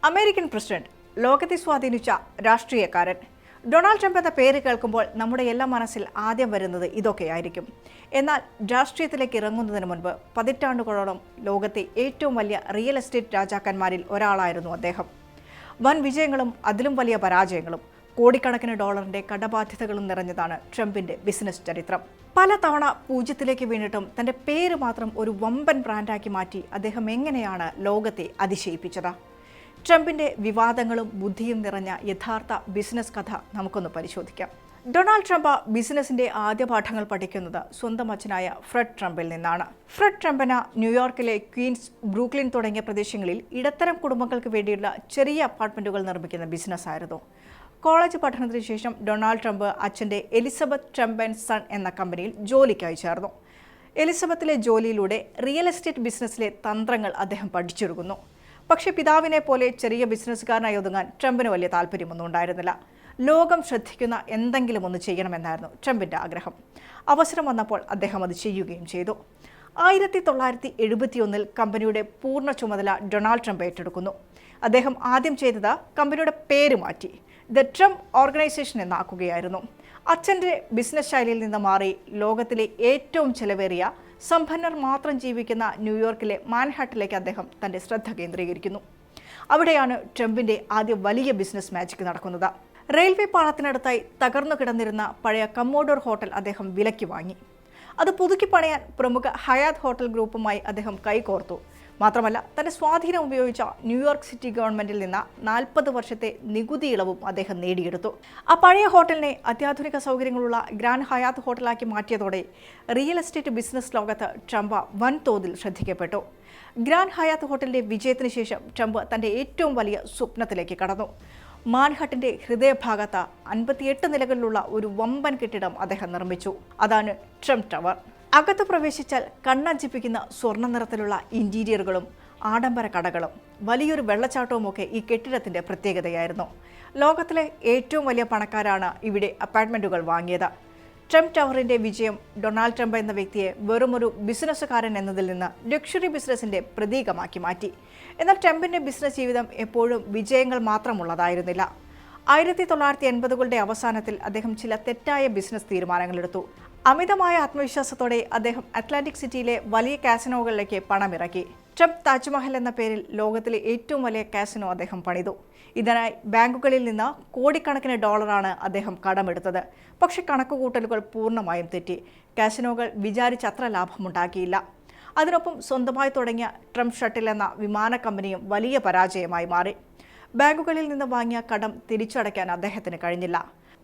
American president, ലോകത്തെ സ്വാധീനിച്ച രാഷ്ട്രീയക്കാരൻ. Donald Trump എന്ന പേര് കേൾക്കുമ്പോൾ നമ്മുടെ എല്ലാ മനസ്സിൽ ആദ്യം വരുന്നത് ഇതൊക്കെയായിരിക്കും. എന്നാൽ രാഷ്ട്രീയത്തിലേക്ക് ഇറങ്ങുന്നതിന് മുൻപ് പതിറ്റാണ്ടുകളോളം ലോകത്തെ ഏറ്റവും വലിയ റിയൽ എസ്റ്റേറ്റ് രാജാക്കന്മാരിൽ ഒരാളായിരുന്നു അദ്ദേഹം. വൻ വിജയങ്ങളും അതിലും വലിയ പരാജയങ്ങളും കോടിക്കണക്കിന് ഡോളറിന്റെ കടബാധ്യതകളും നിറഞ്ഞതാണ് ട്രംപിന്റെ ബിസിനസ് ചരിത്രം. പല തവണ പൂജ്യത്തിലേക്ക് വീണിട്ടും തന്റെ പേര് മാത്രം ഒരു വമ്പൻ ബ്രാൻഡാക്കി മാറ്റി അദ്ദേഹം എങ്ങനെയാണ് ലോകത്തെ അതിശയിപ്പിച്ചത്? ട്രംപിന്റെ വിവാദങ്ങളും ബുദ്ധിയും നിറഞ്ഞ യഥാർത്ഥ ബിസിനസ് കഥ നമുക്കൊന്ന് പരിശോധിക്കാം. ഡൊണാൾഡ് ട്രംപ് ബിസിനസിന്റെ ആദ്യ പാഠങ്ങൾ പഠിക്കുന്നത് സ്വന്തം അച്ഛനായ ഫ്രെഡ് ട്രംപിൽ നിന്നാണ്. ഫ്രെഡ് ട്രംപിന് ന്യൂയോർക്കിലെ ക്വീൻസ്, ബ്രൂക്ലിൻ തുടങ്ങിയ പ്രദേശങ്ങളിൽ ഇടത്തരം കുടുംബങ്ങൾക്ക് വേണ്ടിയുള്ള ചെറിയ അപ്പാർട്ട്മെന്റുകൾ നിർമ്മിക്കുന്ന ബിസിനസ്സായിരുന്നു. കോളേജ് പഠനത്തിന് ശേഷം ഡൊണാൾഡ് ട്രംപ് അച്ഛൻ്റെ എലിസബത്ത് ട്രംപ് ആൻഡ് സൺ എന്ന കമ്പനിയിൽ ജോലിക്കായി ചേർന്നു. എലിസബത്തിലെ ജോലിയിലൂടെ റിയൽ എസ്റ്റേറ്റ് ബിസിനസ്സിലെ തന്ത്രങ്ങൾ അദ്ദേഹം പഠിച്ചെടുക്കുന്നു. പക്ഷേ പിതാവിനെ പോലെ ചെറിയ ബിസിനസ്സുകാരനായി ഒതുങ്ങാൻ ട്രംപിന് വലിയ താല്പര്യമൊന്നും ഉണ്ടായിരുന്നില്ല. ലോകം ശ്രദ്ധിക്കുന്ന എന്തെങ്കിലും ഒന്ന് ചെയ്യണമെന്നായിരുന്നു ട്രംപിൻ്റെ ആഗ്രഹം. അവസരം വന്നപ്പോൾ അദ്ദേഹം അത് ചെയ്യുകയും ചെയ്തു. 1971 കമ്പനിയുടെ പൂർണ്ണ ചുമതല ഡൊണാൾഡ് ട്രംപ് ഏറ്റെടുക്കുന്നു. അദ്ദേഹം ആദ്യം ചെയ്തത് കമ്പനിയുടെ പേര് മാറ്റി ദ ട്രംപ് ഓർഗനൈസേഷൻ എന്നാക്കുകയായിരുന്നു. അച്ഛൻ്റെ ബിസിനസ് ശൈലിയിൽ നിന്ന് മാറി ലോകത്തിലെ ഏറ്റവും ചെലവേറിയ സമ്പന്നർ മാത്രം ജീവിക്കുന്ന ന്യൂയോർക്കിലെ മാൻഹാട്ടനിലേക്ക് അദ്ദേഹം തൻ്റെ ശ്രദ്ധ കേന്ദ്രീകരിക്കുന്നു. അവിടെയാണ് ട്രംപിൻ്റെ ആദ്യ വലിയ ബിസിനസ് മാജിക് നടക്കുന്നത്. റെയിൽവേ പാളത്തിനടുത്തായി തകർന്നു കിടന്നിരുന്ന പഴയ കമ്മോഡോർ ഹോട്ടൽ അദ്ദേഹം വിലയ്ക്ക് വാങ്ങി. അത് പുതുക്കി പണിയാൻ പ്രമുഖ ഹയാത്ത് ഹോട്ടൽ ഗ്രൂപ്പുമായി അദ്ദേഹം കൈകോർത്തു. മാത്രമല്ല, തന്റെ സ്വാധീനം ഉപയോഗിച്ച ന്യൂയോർക്ക് സിറ്റി ഗവൺമെന്റിൽ നിന്ന് 40 വർഷത്തെ നികുതി ഇളവും അദ്ദേഹം നേടിയെടുത്തു. ആ പഴയ ഹോട്ടലിനെ അത്യാധുനിക സൗകര്യങ്ങളുള്ള ഗ്രാൻഡ് ഹയാത്ത് ഹോട്ടലാക്കി മാറ്റിയതോടെ റിയൽ എസ്റ്റേറ്റ് ബിസിനസ് ലോകത്ത് ട്രംപ് വൻതോതിൽ ശ്രദ്ധിക്കപ്പെട്ടു. ഗ്രാൻഡ് ഹയാത്ത് ഹോട്ടലിന്റെ വിജയത്തിന് ശേഷം ട്രംപ് തന്റെ ഏറ്റവും വലിയ സ്വപ്നത്തിലേക്ക് കടന്നു. മാൻഹട്ടന്റെ ഹൃദയഭാഗത്ത് 58 നിലകളിലുള്ള ഒരു വമ്പൻ കെട്ടിടം അദ്ദേഹം നിർമ്മിച്ചു. അതാണ് ട്രംപ് ടവർ. അകത്ത് പ്രവേശിച്ചാൽ കണ്ണഞ്ചിപ്പിക്കുന്ന സ്വർണ്ണ നിറത്തിലുള്ള ഇന്റീരിയറുകളും ആഡംബര കടകളും വലിയൊരു വെള്ളച്ചാട്ടവുമൊക്കെ ഈ കെട്ടിടത്തിന്റെ പ്രത്യേകതയായിരുന്നു. ലോകത്തിലെ ഏറ്റവും വലിയ പണക്കാരാണ് ഇവിടെ അപ്പാർട്ട്മെന്റുകൾ വാങ്ങിയത്. ട്രംപ് ടവറിന്റെ വിജയം ഡൊണാൾഡ് ട്രംപ് എന്ന വ്യക്തിയെ വെറുമൊരു ബിസിനസ്സുകാരൻ എന്നതിൽ നിന്ന് ലക്ഷറി ബിസിനസിന്റെ പ്രതീകമാക്കി മാറ്റി. എന്നാൽ ട്രംപിന്റെ ബിസിനസ് ജീവിതം എപ്പോഴും വിജയങ്ങൾ മാത്രമുള്ളതായിരുന്നില്ല. 1980കളുടെ അവസാനത്തിൽ അദ്ദേഹം ചില തെറ്റായ ബിസിനസ് തീരുമാനങ്ങളെടുത്തു. അമിതമായ ആത്മവിശ്വാസത്തോടെ അദ്ദേഹം അറ്റ്ലാന്റിക് സിറ്റിയിലെ വലിയ കാസിനോകളിലേക്ക് പണമിറക്കി. ട്രംപ് താജ്മഹൽ എന്ന പേരിൽ ലോകത്തിലെ ഏറ്റവും വലിയ കാസിനോ അദ്ദേഹം പണിതു. ഇതിനായി ബാങ്കുകളിൽ നിന്ന് കോടിക്കണക്കിന് ഡോളറാണ് അദ്ദേഹം കടമെടുത്തത്. പക്ഷേ കണക്കുകൂട്ടലുകൾ പൂർണ്ണമായും തെറ്റി. കാസിനോകൾ വിചാരിച്ചത്ര ലാഭമുണ്ടാക്കിയില്ല. അതിനൊപ്പം സ്വന്തമായി തുടങ്ങിയ ട്രംപ് ഷട്ടിൽ എന്ന വിമാന കമ്പനിയും വലിയ പരാജയമായി മാറി. ബാങ്കുകളിൽ നിന്ന് വാങ്ങിയ കടം തിരിച്ചടയ്ക്കാൻ അദ്ദേഹത്തിന് കഴിഞ്ഞില്ല.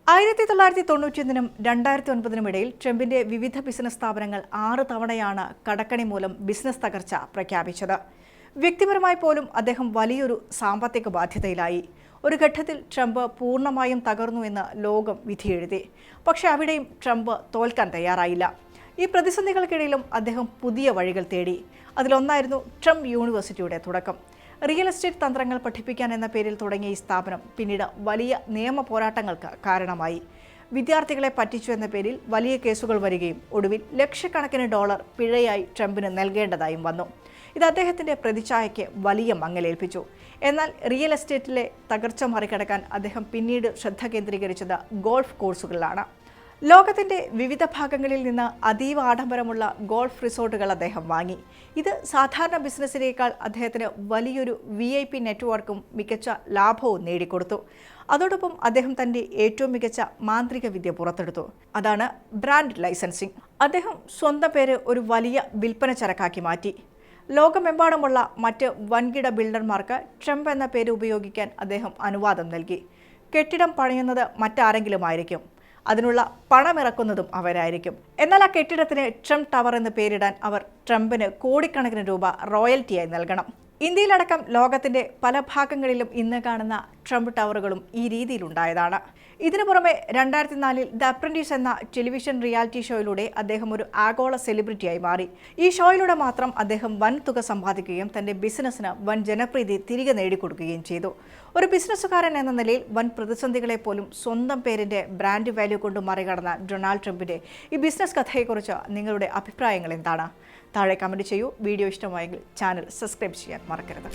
1991നും 2009നും ഇടയിൽ ട്രംപിന്റെ വിവിധ ബിസിനസ് സ്ഥാപനങ്ങൾ 6 തവണയാണ് കടക്കണി മൂലം ബിസിനസ് തകർച്ച പ്രഖ്യാപിച്ചത്. വ്യക്തിപരമായി പോലും അദ്ദേഹം വലിയൊരു സാമ്പത്തിക ബാധ്യതയിലായി. ഒരു ഘട്ടത്തിൽ ട്രംപ് പൂർണ്ണമായും തകർന്നു എന്ന് ലോകം വിധിയെഴുതി. പക്ഷേ അവിടെയും ട്രംപ് തോൽക്കാൻ തയ്യാറായില്ല. ഈ പ്രതിസന്ധികൾക്കിടയിലും അദ്ദേഹം പുതിയ വഴികൾ തേടി. അതിലൊന്നായിരുന്നു ട്രംപ് യൂണിവേഴ്സിറ്റിയുടെ തുടക്കം. റിയൽ എസ്റ്റേറ്റ് തന്ത്രങ്ങൾ പഠിപ്പിക്കാൻ എന്ന പേരിൽ തുടങ്ങിയ ഈ സ്ഥാപനം പിന്നീട് വലിയ നിയമ പോരാട്ടങ്ങൾക്ക് കാരണമായി. വിദ്യാർത്ഥികളെ പറ്റിച്ചു എന്ന പേരിൽ വലിയ കേസുകൾ വരികയും ഒടുവിൽ ലക്ഷക്കണക്കിന് ഡോളർ പിഴയായി ട്രംപിന് നൽകേണ്ടതായും വന്നു. ഇത് അദ്ദേഹത്തിൻ്റെ പ്രതിച്ഛായയ്ക്ക് വലിയ മങ്ങലേൽപ്പിച്ചു. എന്നാൽ റിയൽ എസ്റ്റേറ്റിലെ തകർച്ച മറികടക്കാൻ അദ്ദേഹം പിന്നീട് ശ്രദ്ധ കേന്ദ്രീകരിച്ചത് ഗോൾഫ് കോഴ്സുകളിലാണ്. ലോകത്തിൻ്റെ വിവിധ ഭാഗങ്ങളിൽ നിന്ന് അതീവ ആഡംബരമുള്ള ഗോൾഫ് റിസോർട്ടുകൾ അദ്ദേഹം വാങ്ങി. ഇത് സാധാരണ ബിസിനസ്സിനേക്കാൾ അദ്ദേഹത്തിന് വലിയൊരു VIP നെറ്റ്വർക്കും മികച്ച ലാഭവും നേടിക്കൊടുത്തു. അതോടൊപ്പം അദ്ദേഹം തൻ്റെ ഏറ്റവും മികച്ച മാന്ത്രിക വിദ്യ പുറത്തെടുത്തു. അതാണ് ബ്രാൻഡ് ലൈസൻസിംഗ്. അദ്ദേഹം സ്വന്തം പേര് ഒരു വലിയ വിൽപ്പന ചരക്കാക്കി മാറ്റി. ലോകമെമ്പാടുമുള്ള മറ്റ് വൻകിട ബിൽഡർമാർക്ക് ട്രംപ് എന്ന പേര് ഉപയോഗിക്കാൻ അദ്ദേഹം അനുവാദം നൽകി. കെട്ടിടം പണിയുന്നത് മറ്റാരെങ്കിലും ആയിരിക്കും, അതിനുള്ള പണമിറക്കുന്നതും അവരായിരിക്കും. എന്നാൽ ആ കെട്ടിടത്തിന് ട്രംപ് ടവർ എന്ന് പേരിടാൻ അവർ ട്രംപിന് കോടിക്കണക്കിന് രൂപ റോയൽറ്റിയായി നൽകണം. ഇന്ത്യയിലടക്കം ലോകത്തിൻ്റെ പല ഭാഗങ്ങളിലും ഇന്ന് കാണുന്ന ട്രംപ് ടവറുകളും ഈ രീതിയിലുണ്ടായതാണ്. ഇതിനു പുറമെ 2004 ദ അപ്രന്റീസ് എന്ന ടെലിവിഷൻ റിയാലിറ്റി ഷോയിലൂടെ അദ്ദേഹം ഒരു ആഗോള സെലിബ്രിറ്റിയായി മാറി. ഈ ഷോയിലൂടെ മാത്രം അദ്ദേഹം വൻ തുക സമ്പാദിക്കുകയും തൻ്റെ ബിസിനസ്സിന് വൻ ജനപ്രീതി തിരികെ നേടിക്കൊടുക്കുകയും ചെയ്തു. ഒരു ബിസിനസ്സുകാരൻ എന്ന നിലയിൽ വൻ പ്രതിസന്ധികളെ പോലും സ്വന്തം പേരിൻ്റെ ബ്രാൻഡ് വാല്യൂ കൊണ്ട് മറികടന്ന ഡൊണാൾഡ് ട്രംപിൻ്റെ ഈ ബിസിനസ് കഥയെക്കുറിച്ച് നിങ്ങളുടെ അഭിപ്രായങ്ങൾ എന്താണ്? താഴെ കമൻറ്റ് ചെയ്യൂ. വീഡിയോ ഇഷ്ടമായെങ്കിൽ ചാനൽ സബ്സ്ക്രൈബ് ചെയ്യാൻ മറക്കരുത്.